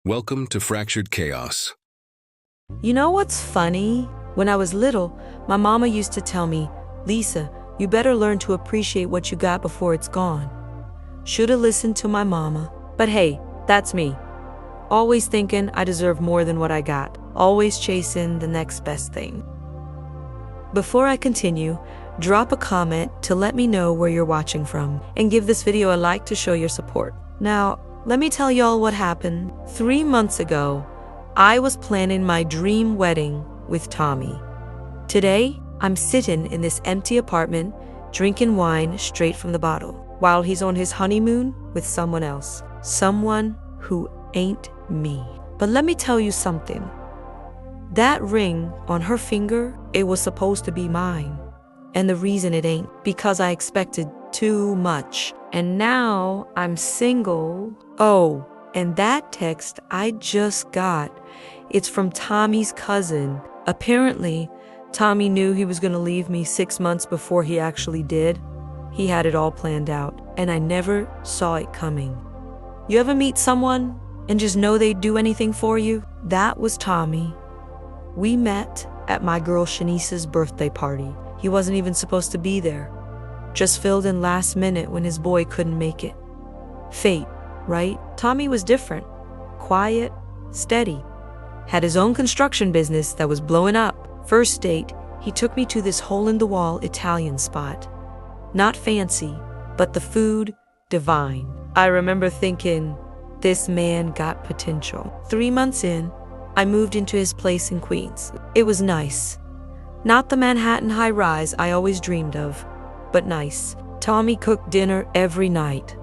Welcome to Fractured Chaos. You know what's funny? When I was little, my mama used to tell me, "Lisa, you better learn to appreciate what you got before it's gone." Shoulda listened to my mama. But hey, that's me. Always thinking I deserve more than what I got. Always chasing the next best thing. Before I continue, drop a comment to let me know where you're watching from, and give this video a like to show your support. Now, let me tell y'all what happened. 3 months ago, I was planning my dream wedding with Tommy. Today, I'm sitting in this empty apartment, drinking wine straight from the bottle, while he's on his honeymoon with someone else. Someone who ain't me. But let me tell you something. That ring on her finger, it was supposed to be mine. And the reason it ain't, because I expected too much. And now I'm single. Oh, and that text I just got, it's from Tommy's cousin. Apparently, Tommy knew he was gonna leave me 6 months before he actually did. He had it all planned out, and I never saw it coming. You ever meet someone and just know they'd do anything for you? That was Tommy. We met at my girl Shanice's birthday party. He wasn't even supposed to be there. Just filled in last minute when his boy couldn't make it. Fate, right? Tommy was different. Quiet, steady. Had his own construction business that was blowing up. First date, he took me to this hole-in-the-wall Italian spot. Not fancy, but the food, divine. I remember thinking, this man got potential. 3 months in, I moved into his place in Queens. It was nice. Not the Manhattan high-rise I always dreamed of, but nice. Tommy cooked dinner every night,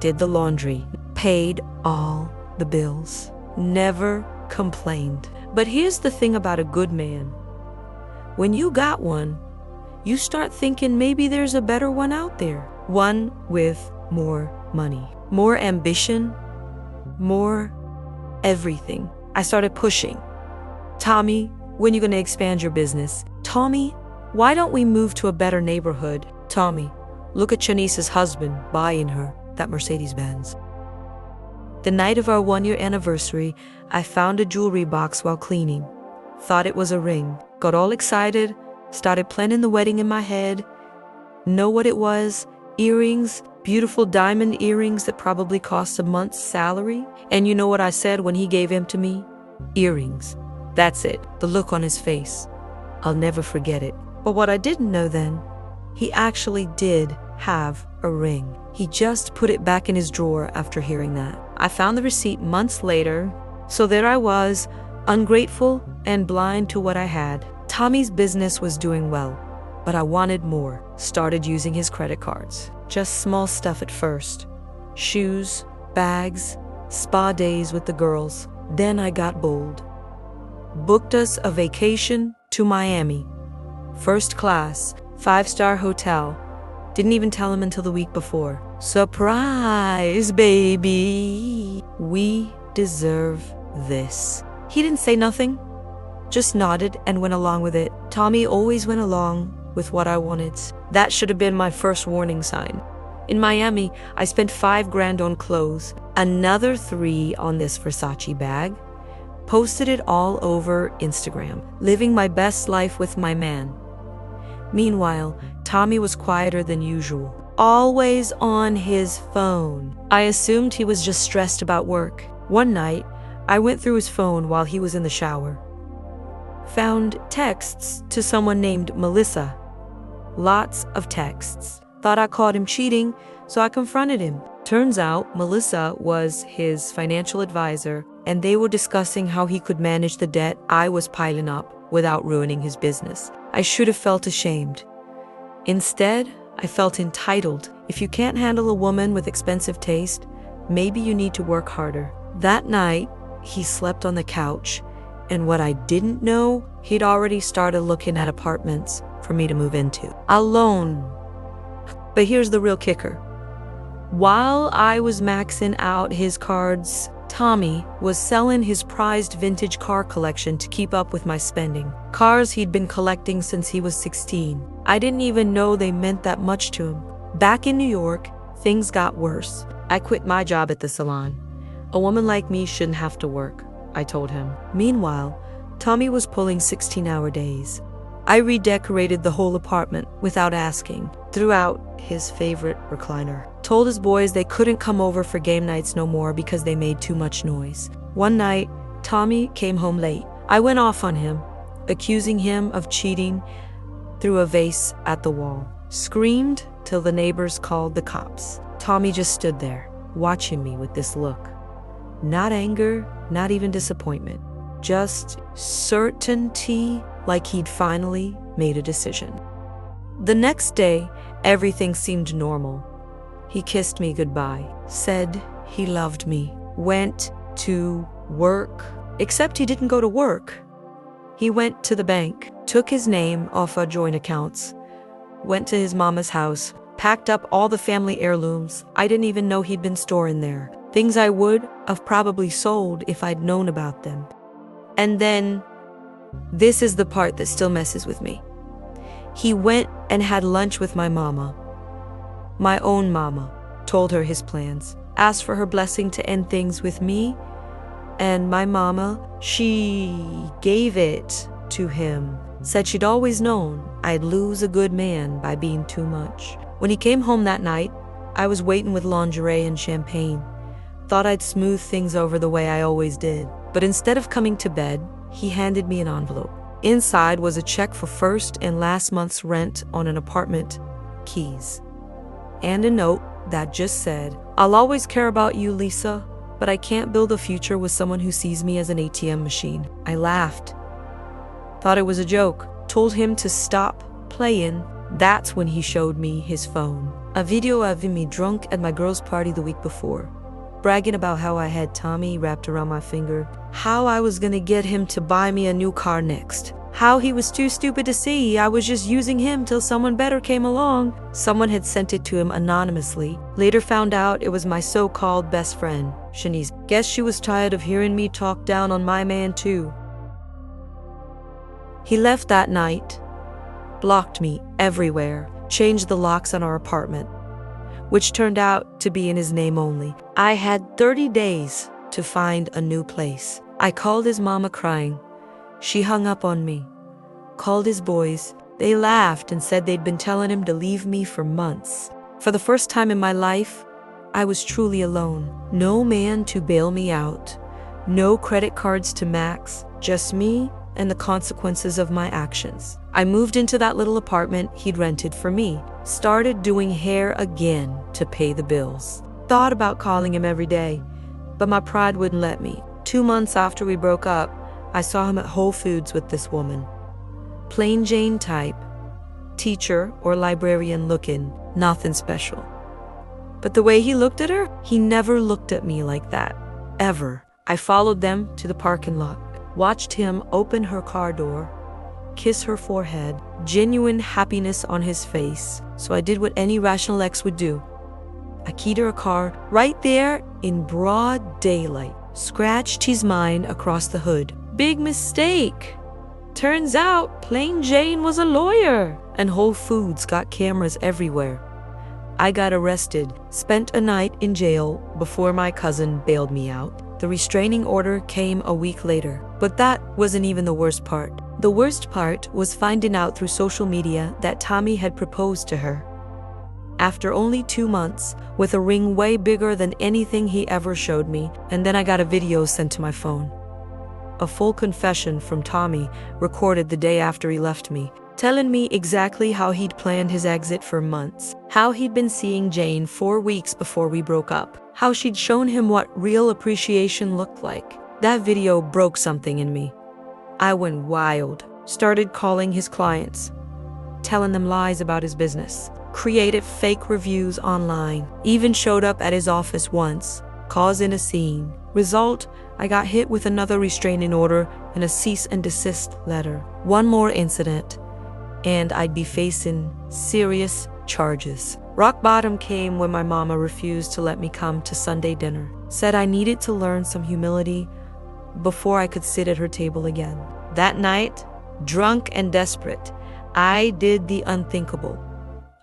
did the laundry, paid all the bills, never complained. But here's the thing about a good man. When you got one, you start thinking maybe there's a better one out there. One with more money, more ambition, more everything. I started pushing. Tommy, when you gonna expand your business? Tommy, why don't we move to a better neighborhood? Tommy, look at Shanice's husband buying her that Mercedes-Benz. The night of our 1-year anniversary, I found a jewelry box while cleaning. Thought it was a ring. Got all excited, started planning the wedding in my head. Know what it was? Earrings, beautiful diamond earrings that probably cost a month's salary. And you know what I said when he gave them to me? Earrings. That's it. The look on his face. I'll never forget it. But what I didn't know then, he actually did have a ring. He just put it back in his drawer after hearing that. I found the receipt months later, so there I was, ungrateful and blind to what I had. Tommy's business was doing well, but I wanted more. Started using his credit cards. Just small stuff at first. Shoes, bags, spa days with the girls. Then I got bold. Booked us a vacation to Miami. First class, 5-star hotel. Didn't even tell him until the week before. Surprise, baby. We deserve this. He didn't say nothing, just nodded and went along with it. Tommy always went along with what I wanted. That should have been my first warning sign. In Miami, I spent $5 grand on clothes, another $3 on this Versace bag. Posted it all over Instagram, living my best life with my man. Meanwhile, Tommy was quieter than usual, always on his phone. I assumed he was just stressed about work. One night, I went through his phone while he was in the shower. Found texts to someone named Melissa. Lots of texts. Thought I caught him cheating, so I confronted him. Turns out, Melissa was his financial advisor, and they were discussing how he could manage the debt I was piling up without ruining his business. I should have felt ashamed. Instead, I felt entitled. If you can't handle a woman with expensive taste, maybe you need to work harder. That night, he slept on the couch, and what I didn't know, he'd already started looking at apartments for me to move into. Alone. But here's the real kicker. While I was maxing out his cards, Tommy was selling his prized vintage car collection to keep up with my spending. Cars he'd been collecting since he was 16. I didn't even know they meant that much to him. Back in New York, things got worse. I quit my job at the salon. A woman like me shouldn't have to work, I told him. Meanwhile, Tommy was pulling 16-hour days. I redecorated the whole apartment without asking, threw out his favorite recliner, told his boys they couldn't come over for game nights no more because they made too much noise. One night, Tommy came home late. I went off on him, accusing him of cheating, threw a vase at the wall, screamed till the neighbors called the cops. Tommy just stood there, watching me with this look. Not anger, not even disappointment, just certainty, like he'd finally made a decision. The next day, everything seemed normal. He kissed me goodbye, said he loved me, went to work, except he didn't go to work. He went to the bank, took his name off our joint accounts, went to his mama's house, packed up all the family heirlooms I didn't even know he'd been storing there, things I would have probably sold if I'd known about them. And then, this is the part that still messes with me. He went and had lunch with my mama. My own mama, told her his plans, asked for her blessing to end things with me, and my mama, she gave it to him. Said she'd always known I'd lose a good man by being too much. When he came home that night, I was waiting with lingerie and champagne. Thought I'd smooth things over the way I always did. But instead of coming to bed, he handed me an envelope. Inside was a check for first and last month's rent on an apartment, keys, and a note that just said, "I'll always care about you, Lisa, but I can't build a future with someone who sees me as an ATM machine." I laughed. Thought it was a joke. Told him to stop playing. That's when he showed me his phone. A video of me drunk at my girl's party the week before, bragging about how I had Tommy wrapped around my finger, how I was gonna get him to buy me a new car next, how he was too stupid to see I was just using him till someone better came along. Someone had sent it to him anonymously. Later found out it was my so-called best friend, Shanice. Guess she was tired of hearing me talk down on my man too. He left that night, blocked me everywhere, changed the locks on our apartment, which turned out to be in his name only. I had 30 days to find a new place. I called his mama crying. She hung up on me. Called his boys. They laughed and said they'd been telling him to leave me for months. For the first time in my life, I was truly alone. No man to bail me out. No credit cards to max. Just me and the consequences of my actions. I moved into that little apartment he'd rented for me. Started doing hair again to pay the bills. Thought about calling him every day, but my pride wouldn't let me. 2 months after we broke up, I saw him at Whole Foods with this woman. Plain Jane type, teacher or librarian looking, nothing special. But the way he looked at her, he never looked at me like that, ever. I followed them to the parking lot, watched him open her car door, kiss her forehead, genuine happiness on his face. So I did what any rational ex would do. I keyed her a car right there in broad daylight, scratched his mind across the hood. Big mistake. Turns out Plain Jane was a lawyer, and Whole Foods got cameras everywhere. I got arrested, spent a night in jail before my cousin bailed me out. The restraining order came a week later, but that wasn't even the worst part. The worst part was finding out through social media that Tommy had proposed to her. After only 2 months, with a ring way bigger than anything he ever showed me, and then I got a video sent to my phone. A full confession from Tommy, recorded the day after he left me, telling me exactly how he'd planned his exit for months, how he'd been seeing Jane 4 weeks before we broke up, how she'd shown him what real appreciation looked like. That video broke something in me. I went wild, started calling his clients, telling them lies about his business, created fake reviews online, even showed up at his office once, causing a scene. Result, I got hit with another restraining order and a cease and desist letter. One more incident, and I'd be facing serious charges. Rock bottom came when my mama refused to let me come to Sunday dinner. Said I needed to learn some humility before I could sit at her table again. That night, drunk and desperate, I did the unthinkable.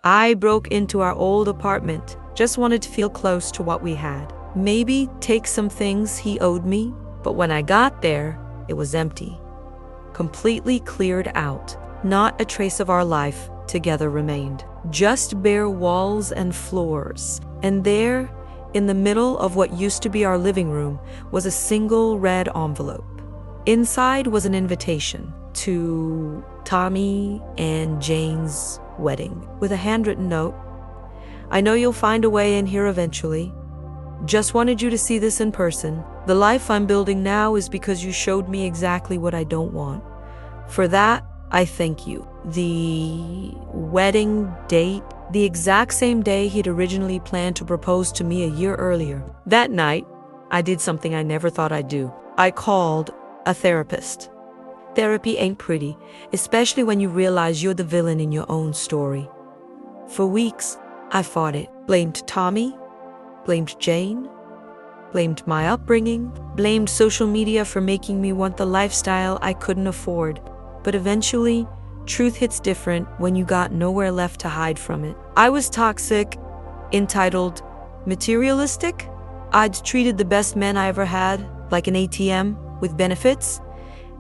I broke into our old apartment, just wanted to feel close to what we had. maybe take some things he owed me. But when I got there, it was empty. Completely cleared out. Not a trace of our life together remained. Just bare walls and floors. And there, in the middle of what used to be our living room, was a single red envelope. Inside was an invitation to Tommy and Jane's wedding, with a handwritten note. I know you'll find a way in here eventually. Just wanted you to see this in person. The life I'm building now is because you showed me exactly what I don't want. For that, I thank you. The wedding date, the exact same day he'd originally planned to propose to me a year earlier. That night, I did something I never thought I'd do. I called a therapist. Therapy ain't pretty, especially when you realize you're the villain in your own story. For weeks, I fought it. Blamed Tommy, blamed Jane, blamed my upbringing, blamed social media for making me want the lifestyle I couldn't afford. But eventually, truth hits different when you got nowhere left to hide from it. I was toxic, entitled, materialistic. I'd treated the best men I ever had like an ATM with benefits.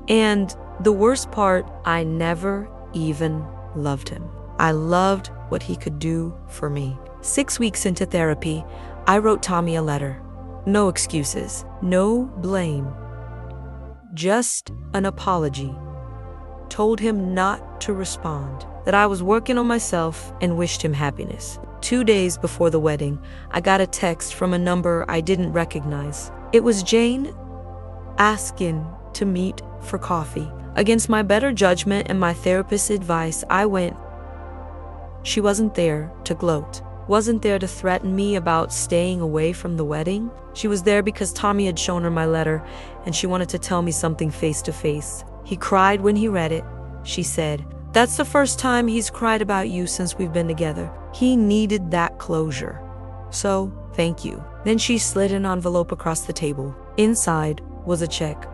And the worst part, I never even loved him. I loved what he could do for me. 6 weeks into therapy, I wrote Tommy a letter. No excuses, no blame, just an apology. Told him not to respond, that I was working on myself and wished him happiness. 2 days before the wedding, I got a text from a number I didn't recognize. It was Jane asking to meet for coffee. Against my better judgment and my therapist's advice, I went. She wasn't there to gloat, wasn't there to threaten me about staying away from the wedding. She was there because Tommy had shown her my letter and she wanted to tell me something face to face. He cried when he read it. She said, "That's the first time he's cried about you since we've been together. He needed that closure. So, thank you." Then she slid an envelope across the table. Inside was a check.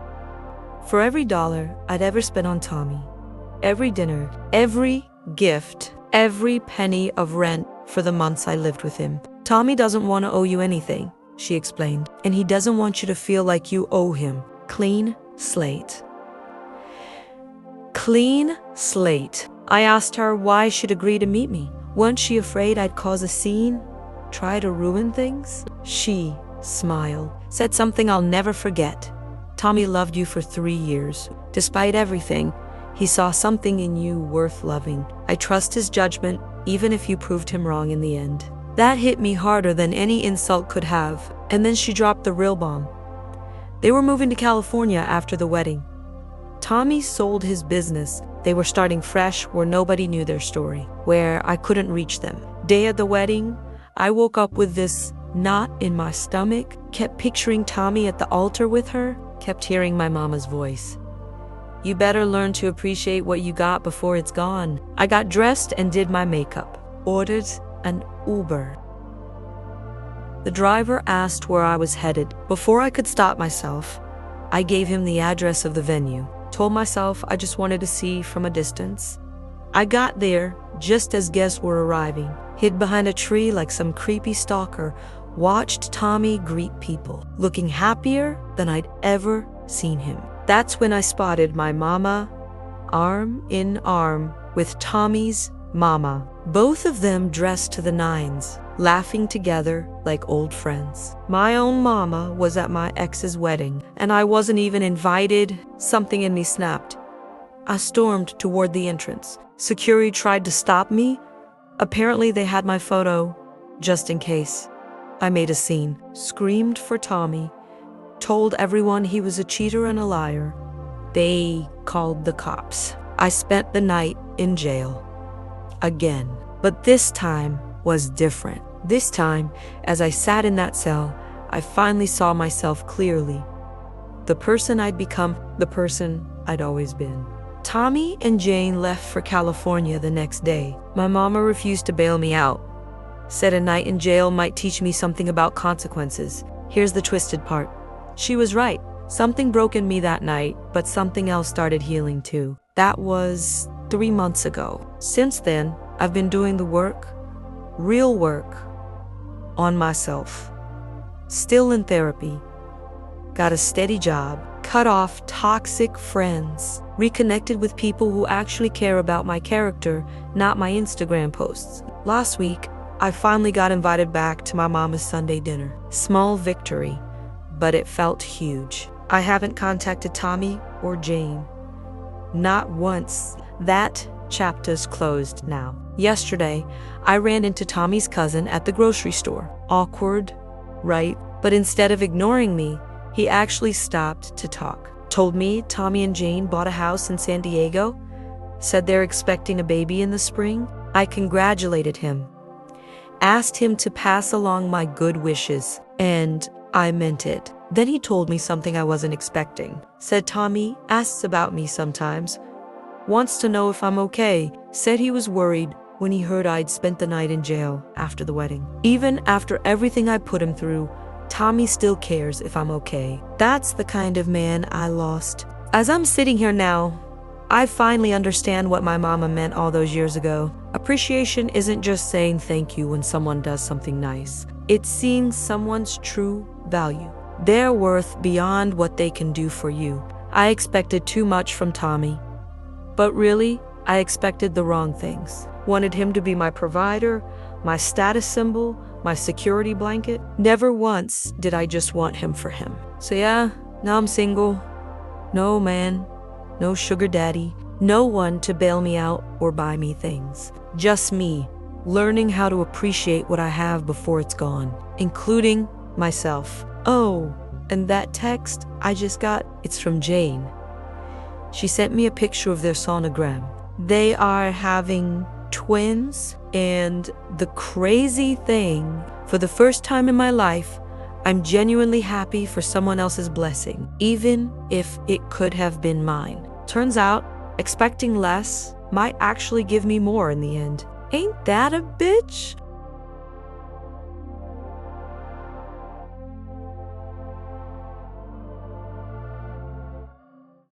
For every dollar I'd ever spent on Tommy, every dinner, every gift, every penny of rent for the months I lived with him. Tommy doesn't want to owe you anything, she explained, and he doesn't want you to feel like you owe him. Clean slate. Clean slate. I asked her why she'd agree to meet me. Wasn't she afraid I'd cause a scene? Try to ruin things? She smiled, said something I'll never forget. Tommy loved you for 3 years. Despite everything, he saw something in you worth loving. I trust his judgment, even if you proved him wrong in the end. That hit me harder than any insult could have. And then she dropped the real bomb. They were moving to California after the wedding. Tommy sold his business. They were starting fresh where nobody knew their story, where I couldn't reach them. Day of the wedding, I woke up with this knot in my stomach, kept picturing Tommy at the altar with her, kept hearing my mama's voice. You better learn to appreciate what you got before it's gone. I got dressed and did my makeup, ordered an Uber. The driver asked where I was headed. Before I could stop myself, I gave him the address of the venue. Told myself I just wanted to see from a distance. I got there just as guests were arriving, hid behind a tree like some creepy stalker, watched Tommy greet people, looking happier than I'd ever seen him. That's when I spotted my mama, arm in arm with Tommy's mama. Both of them dressed to the nines, laughing together like old friends. My own mama was at my ex's wedding, and I wasn't even invited. Something in me snapped. I stormed toward the entrance. Security tried to stop me. Apparently they had my photo, just in case. I made a scene, screamed for Tommy, told everyone he was a cheater and a liar. They called the cops. I spent the night in jail. Again. But this time was different. This time, as I sat in that cell, I finally saw myself clearly. The person I'd become, the person I'd always been. Tommy and Jane left for California the next day. My mama refused to bail me out. Said a night in jail might teach me something about consequences. Here's the twisted part. She was right. Something broke in me that night, but something else started healing too. That was 3 months ago. Since then, I've been doing the work, real work, on myself. Still in therapy. Got a steady job. Cut off toxic friends. Reconnected with people who actually care about my character, not my Instagram posts. Last week, I finally got invited back to my mama's Sunday dinner. Small victory, but it felt huge. I haven't contacted Tommy or Jane. Not once. That chapter's closed now. Yesterday, I ran into Tommy's cousin at the grocery store. Awkward, right? But instead of ignoring me, he actually stopped to talk. Told me Tommy and Jane bought a house in San Diego. Said they're expecting a baby in the spring. I congratulated him. Asked him to pass along my good wishes, and I meant it. Then he told me something I wasn't expecting. Said Tommy asks about me sometimes. Wants to know if I'm okay. Said he was worried when he heard I'd spent the night in jail after the wedding. Even after everything I put him through, Tommy still cares if I'm okay. That's the kind of man I lost. As I'm sitting here now, I finally understand what my mama meant all those years ago. Appreciation isn't just saying thank you when someone does something nice. It's seeing someone's true value. Their worth beyond what they can do for you. I expected too much from Tommy. But really, I expected the wrong things. Wanted him to be my provider, my status symbol, my security blanket. Never once did I just want him for him. So yeah, now I'm single. No man, no sugar daddy, no one to bail me out or buy me things. Just me, learning how to appreciate what I have before it's gone, including myself. Oh, and that text I just got, it's from Jane. She sent me a picture of their sonogram. They are having twins, and the crazy thing, for the first time in my life, I'm genuinely happy for someone else's blessing, even if it could have been mine. Turns out, expecting less might actually give me more in the end. Ain't that a bitch?